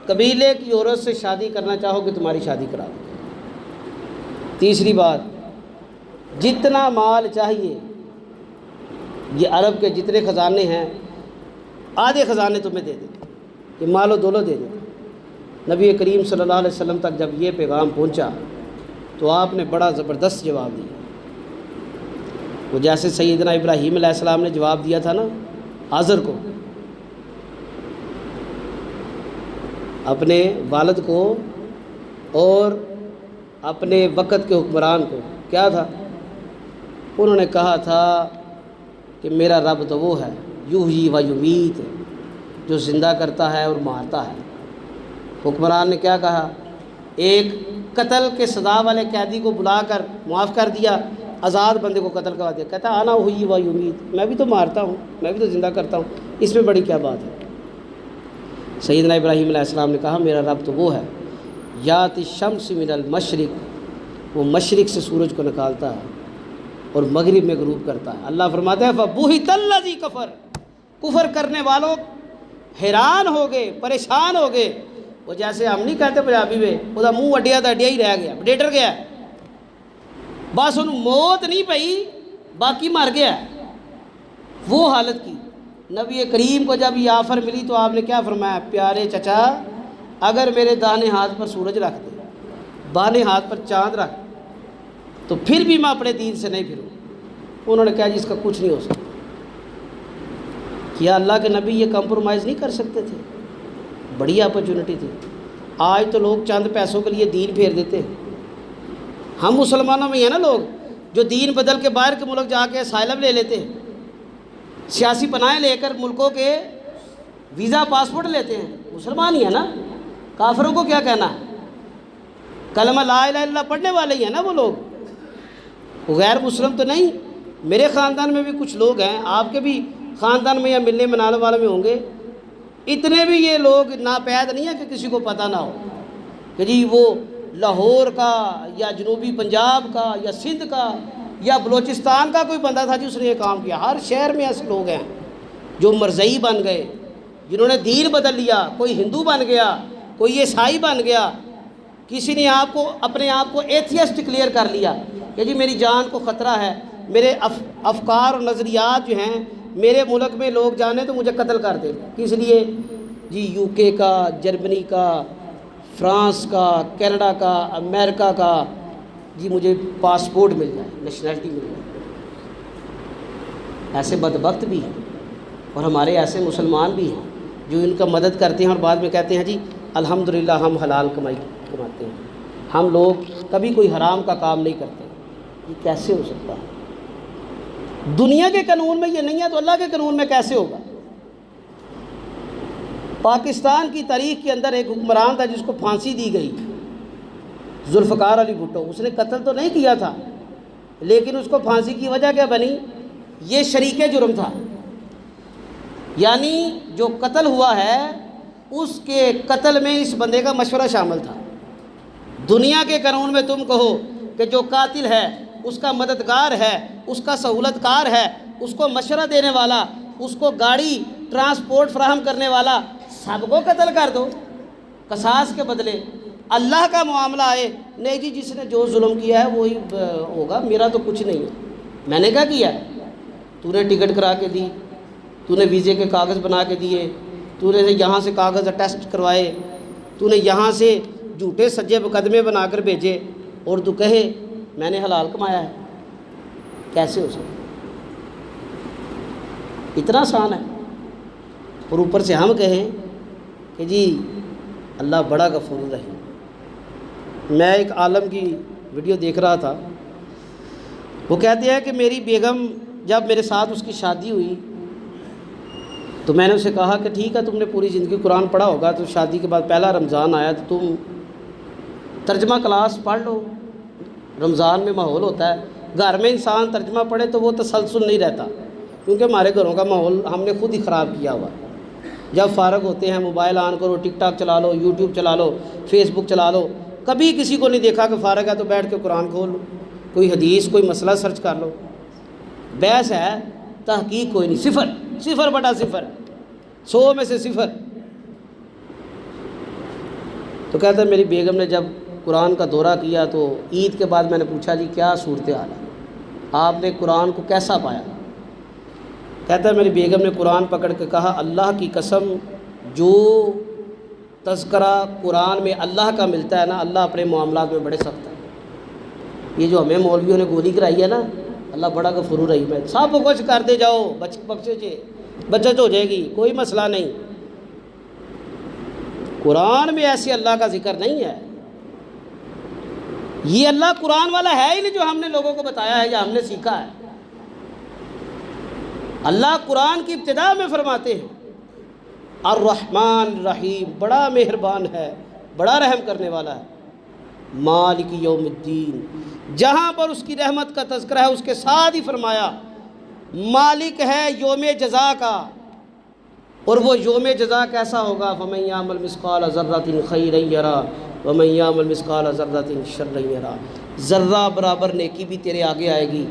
Speaker 1: قبیلے کی عورت سے شادی کرنا چاہو کہ تمہاری شادی کرا دو۔ تیسری بات، جتنا مال چاہیے، یہ عرب کے جتنے خزانے ہیں آدھے خزانے تمہیں دے دیں، کہ مال و دولت دے دیں۔ نبی کریم صلی اللہ علیہ وسلم تک جب یہ پیغام پہنچا تو آپ نے بڑا زبردست جواب دیا، وہ جیسے سیدنا ابراہیم علیہ السلام نے جواب دیا تھا نا آزر کو، اپنے والد کو اور اپنے وقت کے حکمران کو، کیا تھا؟ انہوں نے کہا تھا کہ میرا رب تو وہ ہے یحیی و یمیت، جو زندہ کرتا ہے اور مارتا ہے۔ حکمران نے کیا کہا؟ ایک قتل کے سزا والے قیدی کو بلا کر معاف کر دیا، آزاد بندے کو قتل کروا دیا، کہتا انا احیی و یمیت، میں بھی تو مارتا ہوں، میں بھی تو زندہ کرتا ہوں، اس میں بڑی کیا بات ہے؟ سیدنا ابراہیم علیہ السلام نے کہا میرا رب تو وہ ہے یات الشمس من المشرق، وہ مشرق سے سورج کو نکالتا ہے اور مغرب میں غروب کرتا ہے۔ اللہ فرماتا ہے فبہت الذی کفر، کفر کرنے والوں حیران ہو گئے، پریشان ہو گئے۔ وہ جیسے ہم نہیں کہتے پنجابی میں وہ منہ اڈیا تو اڈیا ہی رہ گیا، ڈیٹر گیا، بس انہوں موت نہیں پئی باقی مر گیا، وہ حالت کی۔ نبی کریم کو جب یہ آفر ملی تو آپ نے کیا فرمایا؟ پیارے چچا، اگر میرے دانے ہاتھ پر سورج رکھ دے، بائیں ہاتھ پر چاند رکھ، تو پھر بھی میں اپنے دین سے نہیں پھروں۔ انہوں نے کہا جی اس کا کچھ نہیں ہو سکتا۔ کیا اللہ کے نبی یہ کمپرومائز نہیں کر سکتے تھے؟ بڑی اپرچونٹی تھی۔ آج تو لوگ چند پیسوں کے لیے دین پھیر دیتے ہیں۔ ہم مسلمانوں میں ہیں نا لوگ جو دین بدل کے باہر کے ملک جا کے اسائلم لے لیتے ہیں، سیاسی پناہیں لے کر ملکوں کے ویزا پاسپورٹ لیتے ہیں، مسلمان ہی ہے نا، کافروں کو کیا کہنا ہے؟ کلمہ لا الہ الا اللہ پڑھنے والے ہی ہیں نا وہ لوگ، وہ غیر مسلم تو نہیں۔ میرے خاندان میں بھی کچھ لوگ ہیں، آپ کے بھی خاندان میں یا ملنے منانے والے میں ہوں گے، اتنے بھی یہ لوگ ناپید نہیں ہیں کہ کسی کو پتہ نہ ہو کہ جی وہ لاہور کا یا جنوبی پنجاب کا یا سندھ کا یا بلوچستان کا کوئی بندہ تھا جس نے یہ کام کیا۔ ہر شہر میں ایسے لوگ ہیں جو مرزئی بن گئے، جنہوں نے دین بدل لیا، کوئی ہندو بن گیا، کوئی عیسائی بن گیا، کسی نے اپنے آپ کو ایتھیسٹ ڈکلیئر کر لیا کہ جی میری جان کو خطرہ ہے، میرے افکار اور نظریات جو ہیں میرے ملک میں لوگ جانے تو مجھے قتل کر دیں۔ کس لیے؟ جی یو کے کا، جرمنی کا، فرانس کا، کینیڈا کا، امریکہ کا، جی مجھے پاسپورٹ مل جائے، نیشنلٹی مل جائے۔ ایسے بدبخت بھی ہیں اور ہمارے ایسے مسلمان بھی ہیں جو ان کا مدد کرتے ہیں اور بعد میں کہتے ہیں جی الحمدللہ ہم حلال کماتے ہیں، ہم لوگ کبھی کوئی حرام کا کام نہیں کرتے۔ یہ کیسے ہو سکتا ہے؟ دنیا کے قانون میں یہ نہیں ہے تو اللہ کے قانون میں کیسے ہوگا؟ پاکستان کی تاریخ کے اندر ایک حکمران تھا جس کو پھانسی دی گئی، ذوالفقار علی بھٹو۔ اس نے قتل تو نہیں کیا تھا، لیکن اس کو پھانسی کی وجہ کیا بنی؟ یہ شریک جرم تھا، یعنی جو قتل ہوا ہے اس کے قتل میں اس بندے کا مشورہ شامل تھا۔ دنیا کے قانون میں تم کہو کہ جو قاتل ہے اس کا مددگار ہے، اس کا سہولت کار ہے، اس کو مشورہ دینے والا، اس کو گاڑی ٹرانسپورٹ فراہم کرنے والا، سب کو قتل کر دو قصاص کے بدلے۔ اللہ کا معاملہ آئے نہیں جی جس نے جو ظلم کیا ہے وہی ہوگا، میرا تو کچھ نہیں ہے، میں نے کیا کیا؟ تو نے ٹکٹ کرا کے دی، تو نے ویزے کے کاغذ بنا کے دیے، تو نے یہاں سے کاغذ اٹیسٹ کروائے، تو نے یہاں سے جھوٹے سجے مقدمے بنا کر بھیجے، اور تو کہے میں نے حلال کمایا ہے؟ کیسے ہو سکتا؟ اتنا آسان ہے؟ اور اوپر سے ہم کہیں کہ جی اللہ بڑا غفور رحیم۔ میں ایک عالم کی ویڈیو دیکھ رہا تھا، وہ کہتے ہیں کہ میری بیگم جب میرے ساتھ اس کی شادی ہوئی تو میں نے اسے کہا کہ ٹھیک ہے تم نے پوری زندگی قرآن پڑھا ہوگا، تو شادی کے بعد پہلا رمضان آیا تو تم ترجمہ کلاس پڑھ لو، رمضان میں ماحول ہوتا ہے، گھر میں انسان ترجمہ پڑھے تو وہ تسلسل نہیں رہتا، کیونکہ ہمارے گھروں کا ماحول ہم نے خود ہی خراب کیا ہوا۔ جب فارغ ہوتے ہیں موبائل آن کرو، ٹک ٹاک چلا لو، یوٹیوب چلا لو، فیس بک چلا لو، کبھی کسی کو نہیں دیکھا کہ فارغ ہے تو بیٹھ کے قرآن کھول لو، کوئی حدیث کوئی مسئلہ سرچ کر لو۔ بحث ہے، تحقیق کوئی نہیں، صفر، 0/0، 100 میں سے 0۔ تو کہتا ہے میری بیگم نے جب قرآن کا دورہ کیا تو عید کے بعد میں نے پوچھا جی کیا صورتحال ہے، آپ نے قرآن کو کیسا پایا؟ کہتا ہے میری بیگم نے قرآن پکڑ کے کہا اللہ کی قسم جو تذکرہ قرآن میں اللہ کا ملتا ہے نا، اللہ اپنے معاملات میں بڑے سخت ہے۔ یہ جو ہمیں مولویوں نے گولی کرائی ہے نا، اللہ بڑا غفور رحیم ہے، سب کچھ کر دے جاؤ، بچت ہو جائے گی، کوئی مسئلہ نہیں۔ قرآن میں ایسے اللہ کا ذکر نہیں ہے۔ یہ اللہ قرآن والا ہے ہی نہیں جو ہم نے لوگوں کو بتایا ہے یا ہم نے سیکھا ہے۔ اللہ قرآن کی ابتدا میں فرماتے ہیں الرحمن الرحیم، بڑا مہربان ہے، بڑا رحم کرنے والا ہے، مالک یوم الدین، جہاں پر اس کی رحمت کا تذکرہ ہے اس کے ساتھ ہی فرمایا مالک ہے یوم جزا کا، اور وہ یوم جزا کیسا ہوگا؟ فَمَن يَعْمَلْ مِثْقَالَ ذَرَّةٍ خَيْرًا يَرَهُ وَمَن يَعْمَلْ مِثْقَالَ ذَرَّةٍ شَرًّا يَرَهُ۔ ذرہ برابر نیکی بھی تیرے آگے آئے گی،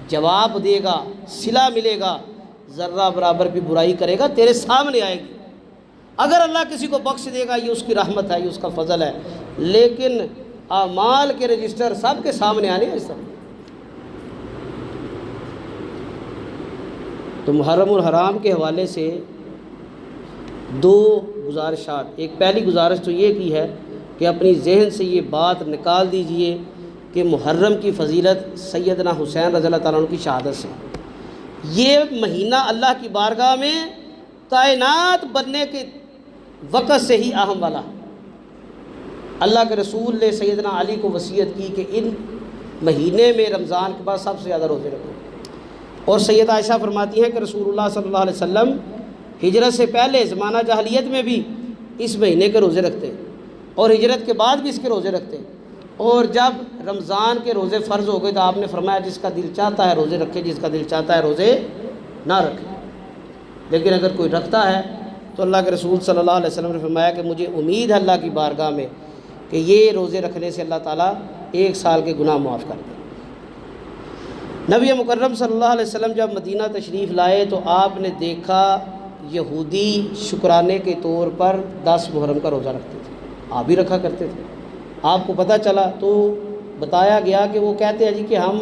Speaker 1: جواب دے گا، صلہ ملے گا، ذرہ برابر بھی برائی کرے گا تیرے سامنے آئے گی۔ اگر اللہ کسی کو بخش دے گا یہ اس کی رحمت ہے، یہ اس کا فضل ہے، لیکن اعمال کے رجسٹر سب کے سامنے آنے ہیں۔ تو محرم اور حرام کے حوالے سے دو گزارشات، ایک پہلی گزارش تو یہ کی ہے کہ اپنی ذہن سے یہ بات نکال دیجئے کہ محرم کی فضیلت سیدنا حسین رضی اللہ تعالیٰ عنہ کی شہادت سے، یہ مہینہ اللہ کی بارگاہ میں کائنات بننے کے وقت سے ہی اہم والا۔ اللہ کے رسول نے سیدنا علی کو وصیت کی کہ ان مہینے میں رمضان کے بعد سب سے زیادہ روزے رکھو۔ اور سیدہ عائشہ فرماتی ہیں کہ رسول اللہ صلی اللہ علیہ وسلم ہجرت سے پہلے زمانہ جاہلیت میں بھی اس مہینے کے روزے رکھتے اور ہجرت کے بعد بھی اس کے روزے رکھتے، اور جب رمضان کے روزے فرض ہو گئے تو آپ نے فرمایا جس کا دل چاہتا ہے روزے رکھے، جس کا دل چاہتا ہے روزے نہ رکھے۔ لیکن اگر کوئی رکھتا ہے تو اللہ کے رسول صلی اللہ علیہ وسلم نے فرمایا کہ مجھے امید ہے اللہ کی بارگاہ میں کہ یہ روزے رکھنے سے اللہ تعالیٰ 1 سال کے گناہ معاف کر دے۔ نبی مکرم صلی اللہ علیہ وسلم جب مدینہ تشریف لائے تو آپ نے دیکھا یہودی شکرانے کے طور پر 10 محرم کا روزہ رکھتے تھے، آپ بھی رکھا کرتے تھے۔ آپ کو پتہ چلا تو بتایا گیا کہ وہ کہتے ہیں جی کہ ہم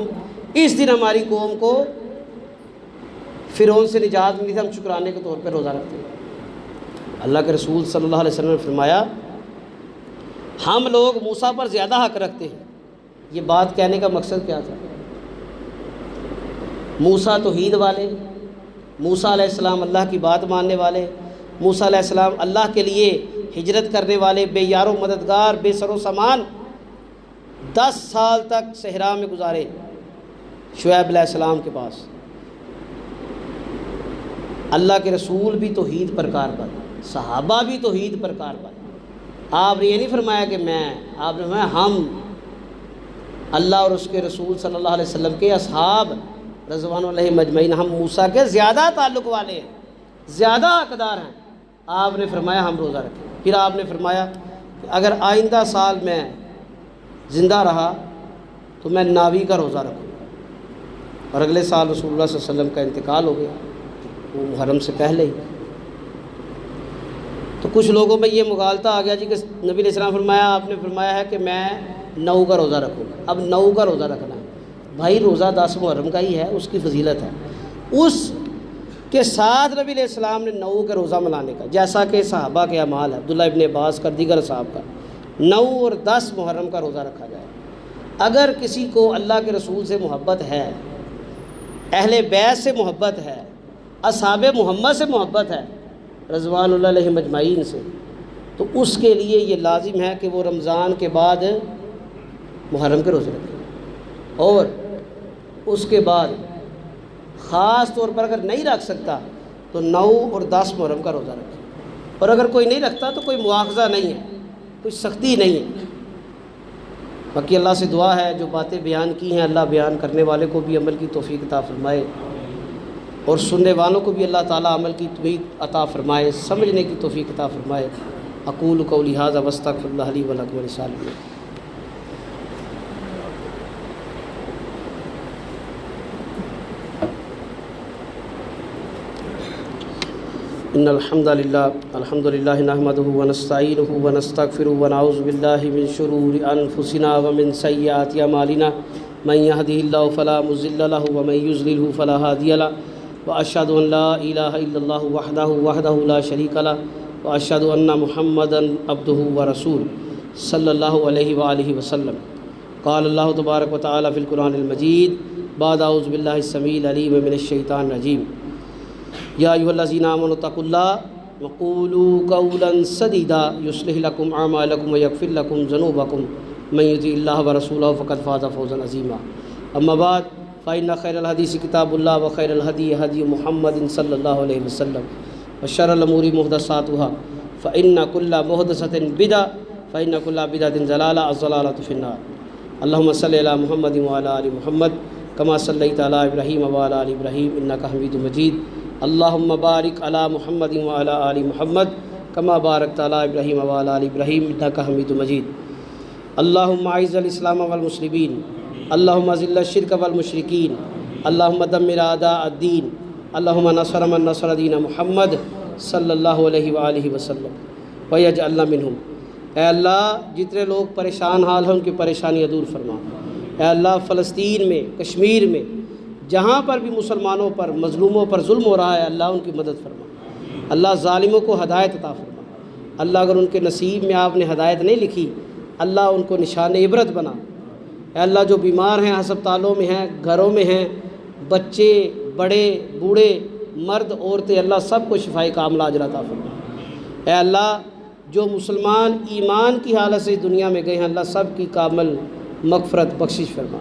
Speaker 1: اس دن ہماری قوم کو فرعون سے نجات ملی تھی، ہم شکرانے کے طور پر روزہ رکھتے ہیں۔ اللہ کے رسول صلی اللہ علیہ وسلم نے فرمایا ہم لوگ موسیٰ پر زیادہ حق رکھتے ہیں۔ یہ بات کہنے کا مقصد کیا تھا؟ موسیٰ توحید والے، موسیٰ علیہ السلام اللہ کی بات ماننے والے، موسیٰ علیہ السلام اللہ کے لیے ہجرت کرنے والے، بے یار و مددگار، بے سر و سامان، 10 سال تک صحرا میں گزارے شعیب علیہ السلام کے پاس۔ اللہ کے رسول بھی توحید پر کاربند، صحابہ بھی توحید پر کاربند۔ آپ نے یہ نہیں فرمایا کہ میں، آپ نے فرمایا ہم، اللہ اور اس کے رسول صلی اللہ علیہ وسلم کے اصحاب رضوان اللہ مجمعین، ہم موسیٰ کے زیادہ تعلق والے ہیں، زیادہ حقدار ہیں۔ آپ نے فرمایا ہم روزہ رکھیں۔ پھر آپ نے فرمایا کہ اگر آئندہ سال میں زندہ رہا تو میں ناوی کا روزہ رکھوں گا۔ اور اگلے سال رسول اللہ صلی اللہ علیہ وسلم کا انتقال ہو گیا، وہ محرم سے پہلے ہی۔ تو کچھ لوگوں میں یہ مغالطہ آ گیا جی کہ نبی علیہ السلام فرمایا، آپ نے فرمایا ہے کہ میں 9 کا روزہ رکھوں گا، اب 9 کا روزہ رکھنا ہے۔ بھائی روزہ 10 محرم کا ہی ہے، اس کی فضیلت ہے، اس کے ساتھ نبی علیہ السلام نے 9 کا روزہ منانے کا، جیسا کہ صحابہ کے اعمال ہے، عبداللہ ابن عباس کا، دیگر صحابہ کا 9 اور 10 محرم کا روزہ رکھا جائے۔ اگر کسی کو اللہ کے رسول سے محبت ہے، اہل بیت سے محبت ہے، اصحاب محمد سے محبت ہے رضوان اللہ علیہ مجمعین سے، تو اس کے لیے یہ لازم ہے کہ وہ رمضان کے بعد محرم کے روزے رکھے، اور اس کے بعد خاص طور پر اگر نہیں رکھ سکتا تو 9 اور 10 محرم کا روزہ رکھے۔ اور اگر کوئی نہیں رکھتا تو کوئی مواخذہ نہیں ہے، کوئی سختی نہیں ہے۔ باقی اللہ سے دعا ہے جو باتیں بیان کی ہیں اللہ بیان کرنے والے کو بھی عمل کی توفیق عطا فرمائے، اور سننے والوں کو بھی اللہ تعالیٰ عمل کی توفیق عطا فرمائے، سمجھنے کی توفیق عطا فرمائے۔ اقول قولی ھذا واستغفر اللہ لی ولکم ولسائر المسلمین۔ ان الحمد للہ نحمدہ ونستعینہ ونستغفرہ ونعوذ باللہ من شرور انفسنا ومن سیئات اعمالنا من یہدہ اللہ فلا مضل لہ ومن یضللہ فلا ہادی لہ واشہد ان لا الہ الا اللہ وحدہ لا شریک لہ واشہد ان محمدا عبدہ ورسولہ صلی اللہ علیہ وآلہ وسلم۔ قال اللہ تبارک و تعالی فی القرآن المجید بعد اعوذ باللہ السمیع العلیم من الشیطان الرجیم۔ یا ایھا الذین آمنوا اتقوا اللہ وقولوا قولا سدیدا یصلح لکم اعمالکم ویغفر لکم ذنوبکم من یطع اللہ ورسولہ فقد فاز فوزا عظیما۔ اما بعد فإن خیر الحدیث کتاب اللہ وخیر الہدی ہدی محمد صلی اللہ علیہ وسلم وشر الامور محدثاتها فإن كل محدثۃ بدعۃ فإن كل بدعۃ ضلالہ الضلالۃ فی النار۔ اللہم صلی علی محمد وعلی آل محمد کما صلیت علی ابراہیم وعلی آل ابراہیم انک حمید مجید۔ اللہم بارک علی محمد وعلی آل محمد کما بارکت علی ابراہیم وعلی آل ابراہیم انک حمید مجید۔ اللہم اعز الاسلام والمسلمین، اللہم اذل الشرک والمشرکین، اللہم دمر اعداء الدین، اللہم نصر من نصر دین محمد صلی اللہ علیہ وآلہ وسلم ویجعلنا منہم۔ اے اللہ جتنے لوگ پریشان حال ہیں ان کی پریشانیاں دور فرما۔ اے اللہ فلسطین میں، کشمیر میں، جہاں پر بھی مسلمانوں پر، مظلوموں پر ظلم ہو رہا ہے اللہ ان کی مدد فرما۔ اللہ ظالموں کو ہدایت عطا فرما۔ اللہ اگر ان کے نصیب میں آپ نے ہدایت نہیں لکھی اللہ ان کو نشان عبرت بنا۔ اے اللہ جو بیمار ہیں ہسپتالوں میں ہیں، گھروں میں ہیں، بچے، بڑے، بوڑھے، مرد، عورتیں، اللہ سب کو شفائے کاملہ اجر عطا فرما۔ اے اللہ جو مسلمان ایمان کی حالت سے دنیا میں گئے ہیں اللہ سب کی کامل مغفرت بخشش فرما۔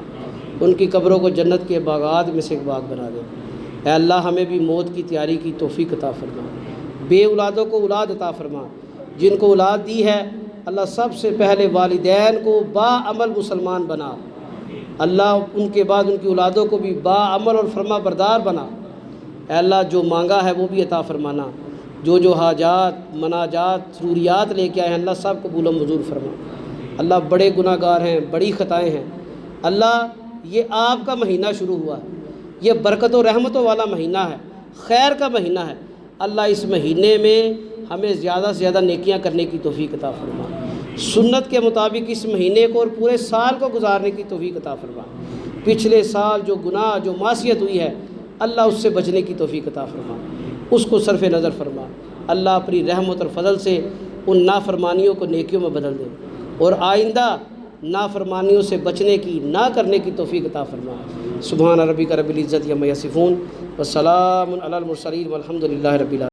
Speaker 1: ان کی قبروں کو جنت کے باغات میں سے ایک باغ بنا دے۔ اے اللہ ہمیں بھی موت کی تیاری کی توفیق عطا فرما، بے اولادوں کو اولاد عطا فرما، جن کو اولاد دی ہے اللہ سب سے پہلے والدین کو باعمل مسلمان بنا، اللہ ان کے بعد ان کی اولادوں کو بھی باعمل اور فرما بردار بنا۔ اے اللہ جو مانگا ہے وہ بھی عطا فرمانا، جو حاجات مناجات ضروریات لے کے آئے ہیں اللہ سب قبول و منظور فرما۔ اللہ بڑے گناہ گار ہیں، بڑی خطائیں ہیں، اللہ یہ آپ کا مہینہ شروع ہوا ہے، یہ برکت و رحمتوں والا مہینہ ہے، خیر کا مہینہ ہے، اللہ اس مہینے میں ہمیں زیادہ سے زیادہ نیکیاں کرنے کی توفیق عطا فرما، سنت کے مطابق اس مہینے کو اور پورے سال کو گزارنے کی توفیق عطا فرما۔ پچھلے سال جو گناہ جو معصیت ہوئی ہے اللہ اس سے بچنے کی توفیق عطا فرما، اس کو صرف نظر فرما۔ اللہ اپنی رحمت اور فضل سے ان نافرمانیوں کو نیکیوں میں بدل دے اور آئندہ نافرمانیوں سے بچنے کی نہ کرنے کی توفیق عطا فرما۔ سبحان ربک رب العزت عما یصفون والسلام علی المرسلین والحمد للہ رب العالمین۔